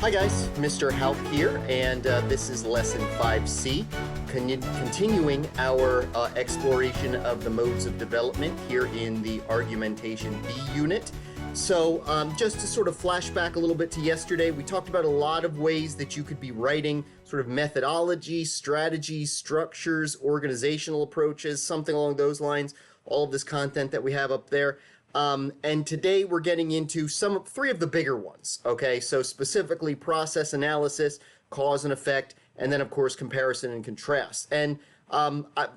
Hi guys, Mr. Haupt here, and this is Lesson 5C, continuing our exploration of the modes of development here in the Argumentation B unit. So just to sort of flash back a little bit to yesterday, we talked about a lot of ways that you could be writing sort of methodology, strategies, structures, organizational approaches, something along those lines, all of this content that we have up there. And today we're getting into three of the bigger ones, okay? So specifically process analysis, cause and effect, and then of course comparison and contrast. And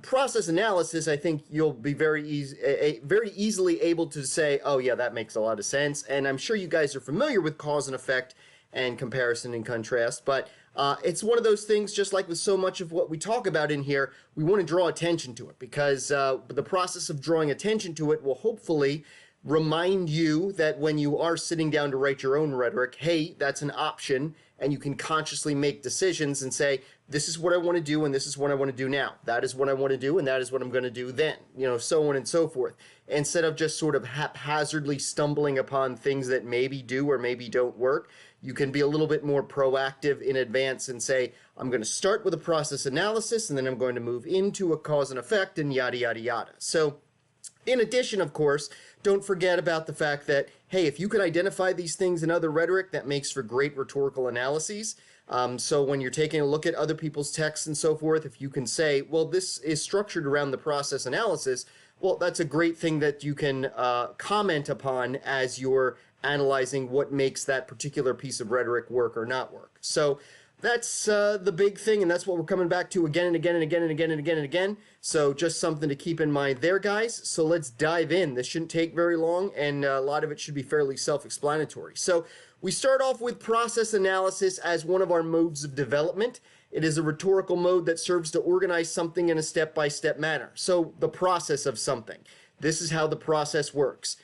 process analysis, I think you'll be very easily able to say, oh yeah, that makes a lot of sense. And I'm sure you guys are familiar with cause and effect and comparison and contrast, but it's one of those things, just like with so much of what we talk about in here, we want to draw attention to it because the process of drawing attention to it will hopefully remind you that when you are sitting down to write your own rhetoric, hey, that's an option, and you can consciously make decisions and say, this is what I want to do, and this is what I want to do now. That is what I want to do, and that is what I'm going to do then, so on and so forth. Instead of just sort of haphazardly stumbling upon things that maybe do or maybe don't work, you can be a little bit more proactive in advance and say, I'm going to start with a process analysis, and then I'm going to move into a cause and effect, and yada, yada, yada. So, in addition, of course, don't forget about the fact that, hey, if you can identify these things in other rhetoric, that makes for great rhetorical analyses. So when you're taking a look at other people's texts and so forth, if you can say, well, this is structured around the process analysis, well, that's a great thing that you can comment upon as you're analyzing what makes that particular piece of rhetoric work or not work. So that's the big thing, and that's what we're coming back to again and again and again and again and again and again. So just something to keep in mind there, guys. So let's dive in. This shouldn't take very long, and a lot of it should be fairly self-explanatory. So we start off with process analysis as one of our modes of development. It is a rhetorical mode that serves to organize something in a step-by-step manner. So the process of something. This is how the process works.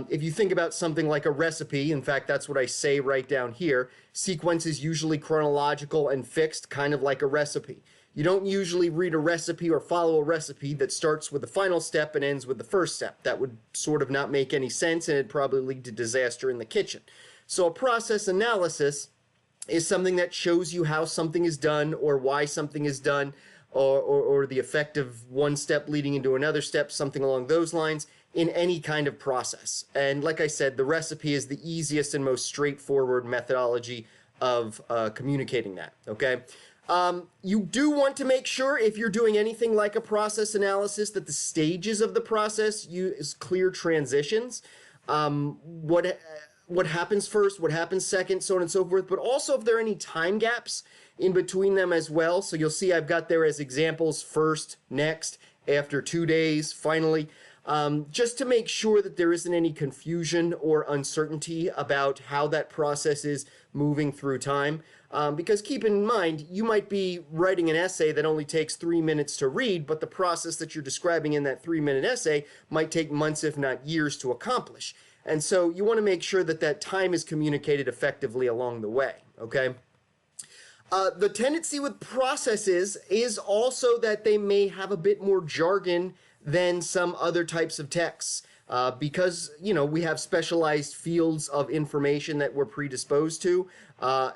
If you think about something like a recipe, in fact, that's what I say right down here, sequence is usually chronological and fixed, kind of like a recipe. You don't usually read a recipe or follow a recipe that starts with the final step and ends with the first step. That would sort of not make any sense, and it'd probably lead to disaster in the kitchen. So a process analysis is something that shows you how something is done or why something is done, or the effect of one step leading into another step, something along those lines, in any kind of process. And like I said, the recipe is the easiest and most straightforward methodology of communicating that, okay? You do want to make sure, if you're doing anything like a process analysis, that the stages of the process use clear transitions. What happens first, what happens second, so on and so forth, but also if there are any time gaps in between them as well. So you'll see I've got there as examples: first, next, after 2 days, finally, just to make sure that there isn't any confusion or uncertainty about how that process is moving through time. Because keep in mind, you might be writing an essay that only takes 3 minutes to read, but the process that you're describing in that 3-minute essay might take months, if not years, to accomplish. And so you want to make sure that that time is communicated effectively along the way, okay? The tendency with processes is also that they may have a bit more jargon than some other types of texts. Because, we have specialized fields of information that we're predisposed to.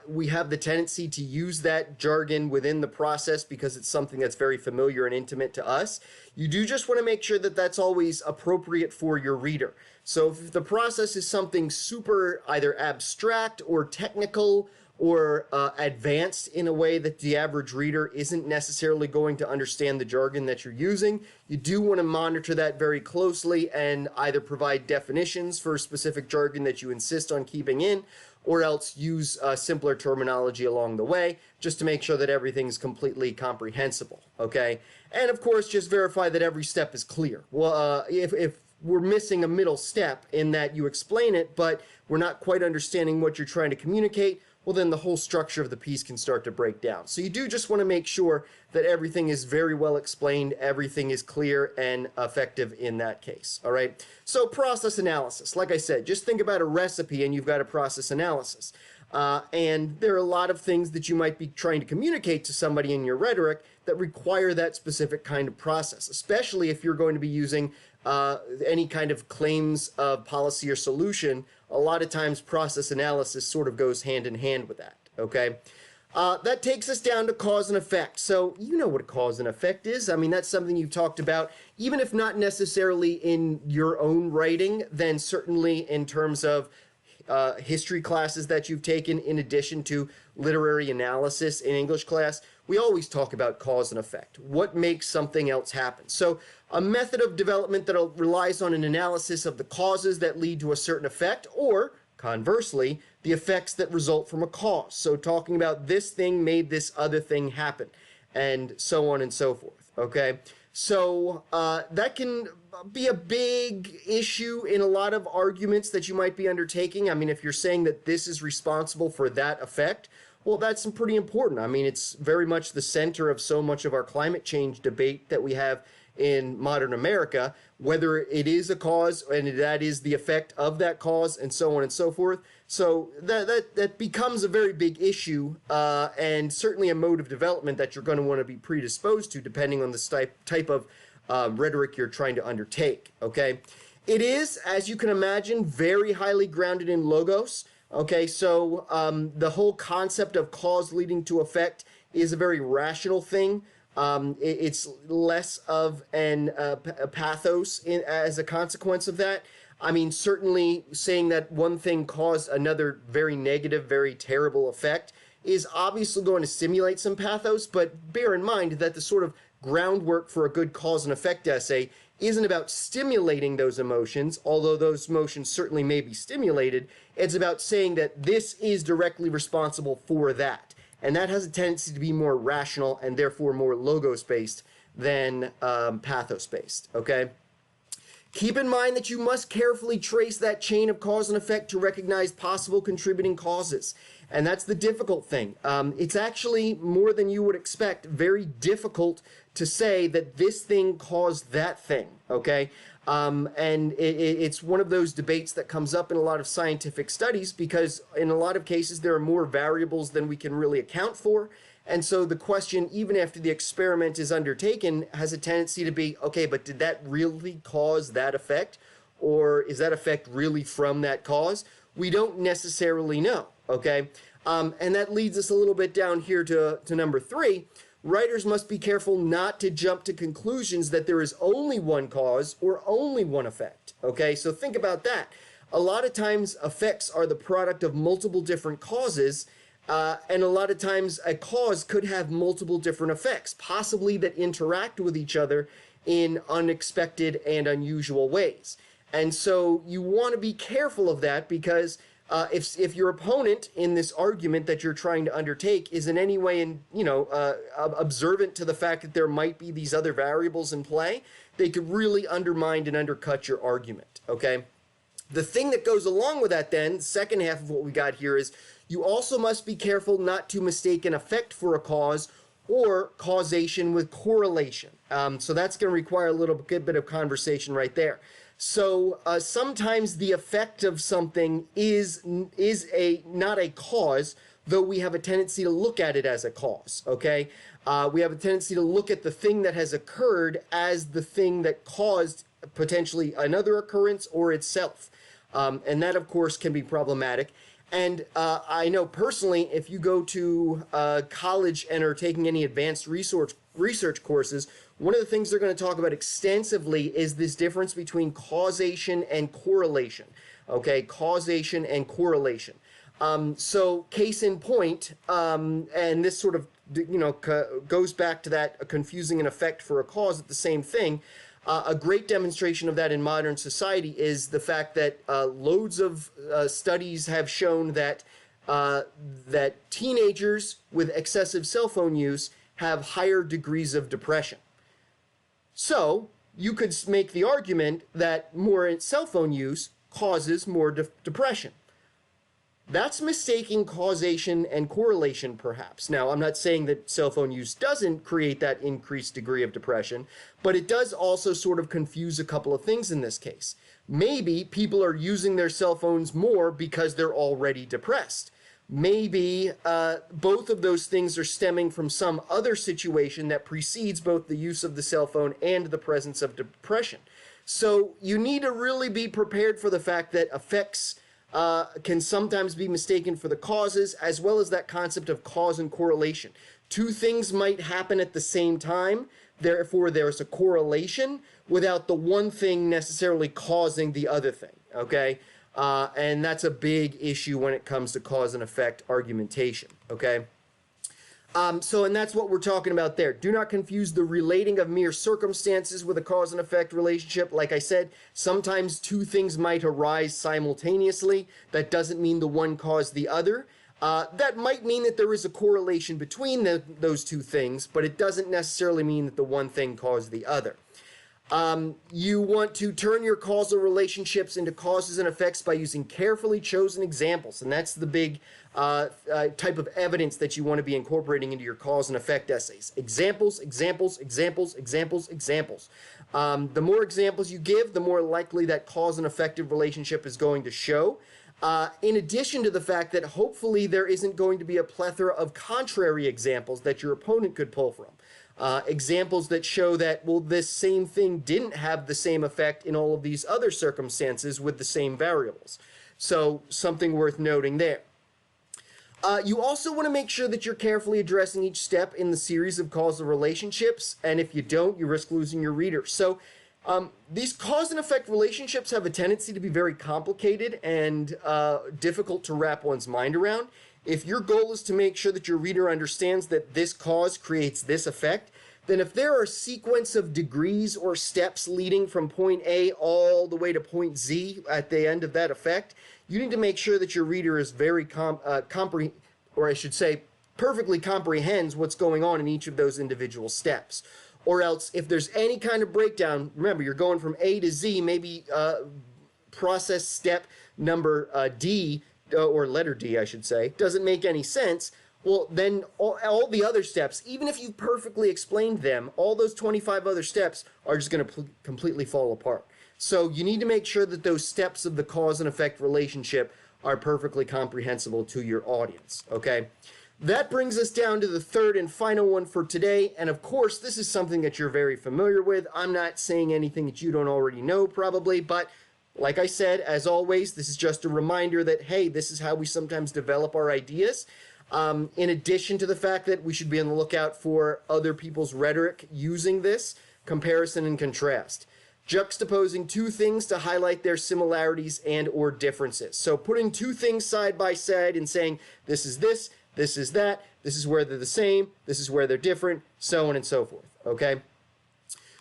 We have the tendency to use that jargon within the process because it's something that's very familiar and intimate to us. You do just want to make sure that that's always appropriate for your reader. So if the process is something super either abstract or technical or advanced in a way that the average reader isn't necessarily going to understand the jargon that you're using, you do want to monitor that very closely and either provide definitions for specific jargon that you insist on keeping in, or else use simpler terminology along the way, just to make sure that everything's completely comprehensible, okay? And of course, just verify that every step is clear. Well, if we're missing a middle step in that you explain it, but we're not quite understanding what you're trying to communicate, well, then the whole structure of the piece can start to break down. So you do just want to make sure that everything is very well explained, everything is clear and effective in that case, all right? So process analysis, like I said, just think about a recipe and you've got a process analysis. And there are a lot of things that you might be trying to communicate to somebody in your rhetoric that require that specific kind of process, especially if you're going to be using any kind of claims of policy or solution. A lot of times process analysis sort of goes hand in hand with that. okay? That takes us down to cause and effect. So you know what a cause and effect is. I mean, that's something you've talked about, even if not necessarily in your own writing, then certainly in terms of history classes that you've taken, in addition to literary analysis in English class. We always talk about cause and effect. What makes something else happen? So a method of development that relies on an analysis of the causes that lead to a certain effect, or conversely, the effects that result from a cause. So talking about this thing made this other thing happen, and so on and so forth, okay? So that can be a big issue in a lot of arguments that you might be undertaking. I mean, if you're saying that this is responsible for that effect, well, that's pretty important. I mean, it's very much the center of so much of our climate change debate that we have in modern America, whether it is a cause and that is the effect of that cause, and so on and so forth. So that becomes a very big issue, and certainly a mode of development that you're going to want to be predisposed to, depending on the type of rhetoric you're trying to undertake, okay? It is, as you can imagine, very highly grounded in logos, okay? So the whole concept of cause leading to effect is a very rational thing. It's less of a pathos as a consequence of that. I mean, certainly saying that one thing caused another very negative, very terrible effect is obviously going to stimulate some pathos, but bear in mind that the sort of groundwork for a good cause and effect essay isn't about stimulating those emotions, although those emotions certainly may be stimulated. It's about saying that this is directly responsible for that. And that has a tendency to be more rational and therefore more logos-based than pathos-based, okay? Keep in mind that you must carefully trace that chain of cause and effect to recognize possible contributing causes. And that's the difficult thing. It's actually, more than you would expect, very difficult to say that this thing caused that thing, okay? And it's one of those debates that comes up in a lot of scientific studies, because in a lot of cases there are more variables than we can really account for. And so the question, even after the experiment is undertaken, has a tendency to be, okay, but did that really cause that effect? Or is that effect really from that cause? We don't necessarily know, okay? And that leads us a little bit down here to number 3. Writers must be careful not to jump to conclusions that there is only one cause or only one effect, okay? So think about that. A lot of times effects are the product of multiple different causes, and a lot of times a cause could have multiple different effects, possibly that interact with each other in unexpected and unusual ways. And so you want to be careful of that, because if your opponent in this argument that you're trying to undertake is in any way observant to the fact that there might be these other variables in play, they could really undermine and undercut your argument, okay? The thing that goes along with that then, the second half of what we got here, is you also must be careful not to mistake an effect for a cause or causation with correlation. So that's going to require a little bit of conversation right there. So sometimes the effect of something is not a cause, though we have a tendency to look at it as a cause, okay? We have a tendency to look at the thing that has occurred as the thing that caused potentially another occurrence or itself. And that, of course, can be problematic. And I know personally, if you go to college and are taking any advanced research courses, one of the things they're going to talk about extensively is this difference between causation and correlation. Okay, causation and correlation. So case in point, and this sort of goes back to that confusing an effect for a cause at the same thing. A great demonstration of that in modern society is the fact that loads of studies have shown that teenagers with excessive cell phone use have higher degrees of depression. So you could make the argument that more cell phone use causes more depression. That's mistaking causation and correlation, perhaps. Now, I'm not saying that cell phone use doesn't create that increased degree of depression, but it does also sort of confuse a couple of things in this case. Maybe people are using their cell phones more because they're already depressed. Maybe both of those things are stemming from some other situation that precedes both the use of the cell phone and the presence of depression. So you need to really be prepared for the fact that effects can sometimes be mistaken for the causes, as well as that concept of cause and correlation. Two things might happen at the same time, therefore there's a correlation without the one thing necessarily causing the other thing, okay? And that's a big issue when it comes to cause and effect argumentation, okay? And that's what we're talking about there. Do not confuse the relating of mere circumstances with a cause and effect relationship. Like I said, sometimes two things might arise simultaneously. That doesn't mean the one caused the other. That might mean that there is a correlation between those two things, but it doesn't necessarily mean that the one thing caused the other. You want to turn your causal relationships into causes and effects by using carefully chosen examples, and that's the big type of evidence that you want to be incorporating into your cause and effect essays. Examples, examples, examples, examples, examples. The more examples you give, the more likely that cause and effective relationship is going to show. In addition to the fact that hopefully there isn't going to be a plethora of contrary examples that your opponent could pull from. Examples that show that, well, this same thing didn't have the same effect in all of these other circumstances with the same variables. So something worth noting there. You also want to make sure that you're carefully addressing each step in the series of causal relationships, and if you don't, you risk losing your reader. So these cause and effect relationships have a tendency to be very complicated and difficult to wrap one's mind around. If your goal is to make sure that your reader understands that this cause creates this effect, then if there are a sequence of degrees or steps leading from point A all the way to point Z at the end of that effect, you need to make sure that your reader is very perfectly comprehends what's going on in each of those individual steps. Or else, if there's any kind of breakdown, remember, you're going from A to Z, maybe process step number D, or letter D, I should say, doesn't make any sense. Well, then all the other steps, even if you perfectly explained them, all those 25 other steps are just going to completely fall apart. So you need to make sure that those steps of the cause and effect relationship are perfectly comprehensible to your audience, okay? That brings us down to the third and final one for today, and of course, this is something that you're very familiar with. I'm not saying anything that you don't already know, probably, but like I said, as always, this is just a reminder that, hey, this is how we sometimes develop our ideas. In addition to the fact that we should be on the lookout for other people's rhetoric using this, comparison and contrast. Juxtaposing two things to highlight their similarities and or differences. So putting two things side by side and saying, this is this is that, this is where they're the same, this is where they're different, so on and so forth, okay?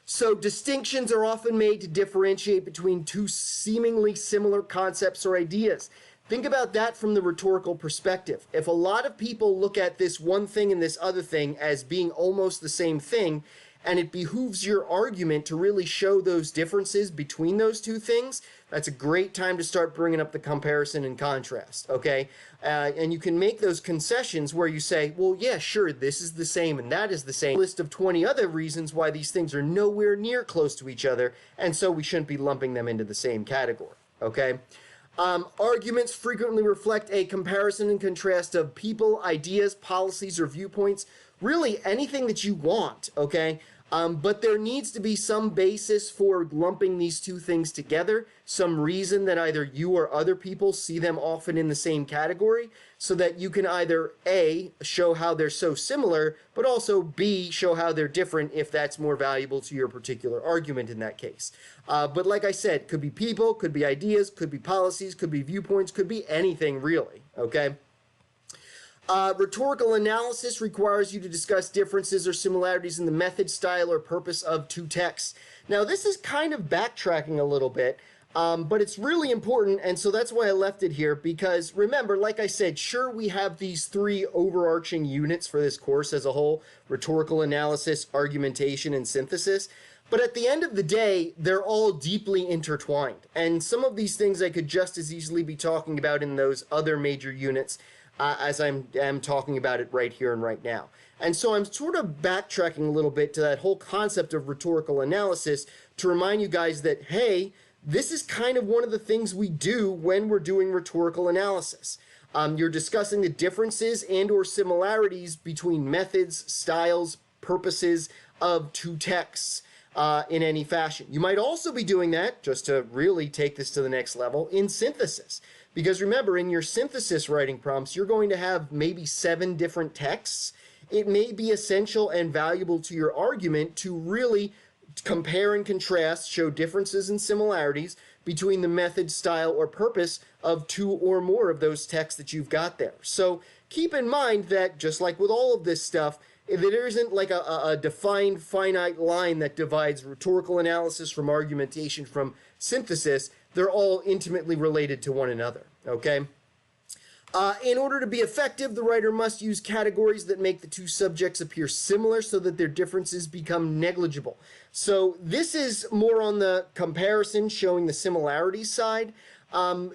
So distinctions are often made to differentiate between two seemingly similar concepts or ideas. Think about that from the rhetorical perspective. If a lot of people look at this one thing and this other thing as being almost the same thing, and it behooves your argument to really show those differences between those two things, that's a great time to start bringing up the comparison and contrast, okay? And you can make those concessions where you say, well, yeah, sure, this is the same and that is the same. List of 20 other reasons why these things are nowhere near close to each other, and so we shouldn't be lumping them into the same category, okay? Arguments frequently reflect a comparison and contrast of people, ideas, policies, or viewpoints, really anything that you want, okay? But there needs to be some basis for lumping these two things together, some reason that either you or other people see them often in the same category, so that you can either A, show how they're so similar, but also B, show how they're different if that's more valuable to your particular argument in that case. But like I said, could be people, could be ideas, could be policies, could be viewpoints, could be anything really, okay? Rhetorical analysis requires you to discuss differences or similarities in the method, style, or purpose of two texts. Now, this is kind of backtracking a little bit, but it's really important, and so that's why I left it here, because remember, like I said, sure, we have these three overarching units for this course as a whole: rhetorical analysis, argumentation, and synthesis. But at the end of the day, they're all deeply intertwined, and some of these things I could just as easily be talking about in those other major units as I am talking about it right here and right now. And so I'm sort of backtracking a little bit to that whole concept of rhetorical analysis to remind you guys that, hey, this is kind of one of the things we do when we're doing rhetorical analysis. You're discussing the differences and or similarities between methods, styles, purposes of two texts in any fashion. You might also be doing that, just to really take this to the next level, in synthesis. Because remember, in your synthesis writing prompts, you're going to have maybe 7 different texts. It may be essential and valuable to your argument to really compare and contrast, show differences and similarities between the method, style, or purpose of 2 or more of those texts that you've got there. So keep in mind that, just like with all of this stuff, there isn't like a defined finite line that divides rhetorical analysis from argumentation from synthesis. They're all intimately related to one another, okay? In order to be effective, the writer must use categories that make the 2 subjects appear similar so that their differences become negligible. So this is more on the comparison, showing the similarities side.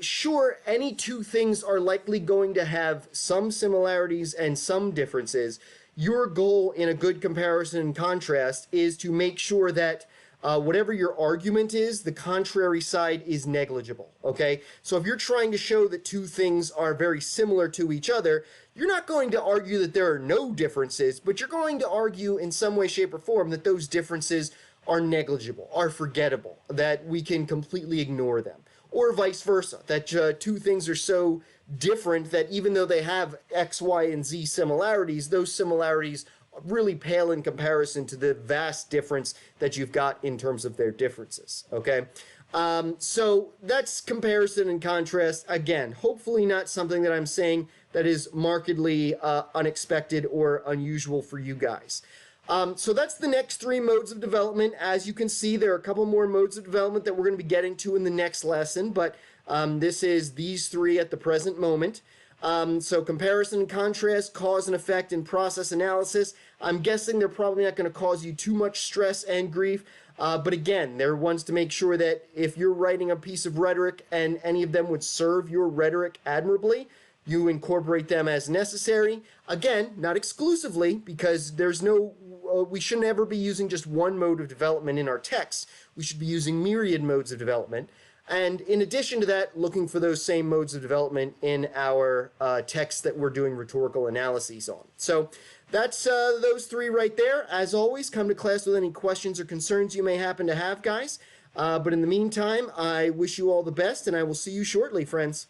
Sure, any 2 things are likely going to have some similarities and some differences. Your goal in a good comparison and contrast is to make sure that whatever your argument is, the contrary side is negligible, okay? So if you're trying to show that 2 things are very similar to each other, you're not going to argue that there are no differences, but you're going to argue in some way, shape, or form that those differences are negligible, are forgettable, that we can completely ignore them. Or vice versa, that 2 things are so different that even though they have X, Y, and Z similarities, those similarities really pale in comparison to the vast difference that you've got in terms of their differences, okay? So that's comparison and contrast. Again, hopefully not something that I'm saying that is markedly unexpected or unusual for you guys. So that's the next 3 modes of development. As you can see, there are a couple more modes of development that we're going to be getting to in the next lesson, but this is these 3 at the present moment. So comparison and contrast, cause and effect, and process analysis. I'm guessing they're probably not going to cause you too much stress and grief. But again, they're ones to make sure that if you're writing a piece of rhetoric and any of them would serve your rhetoric admirably, you incorporate them as necessary. Again, not exclusively, because there's no, we shouldn't ever be using just one mode of development in our text. We should be using myriad modes of development. And in addition to that, looking for those same modes of development in our text that we're doing rhetorical analyses on. So that's those 3 right there. As always, come to class with any questions or concerns you may happen to have, guys. But in the meantime, I wish you all the best, and I will see you shortly, friends.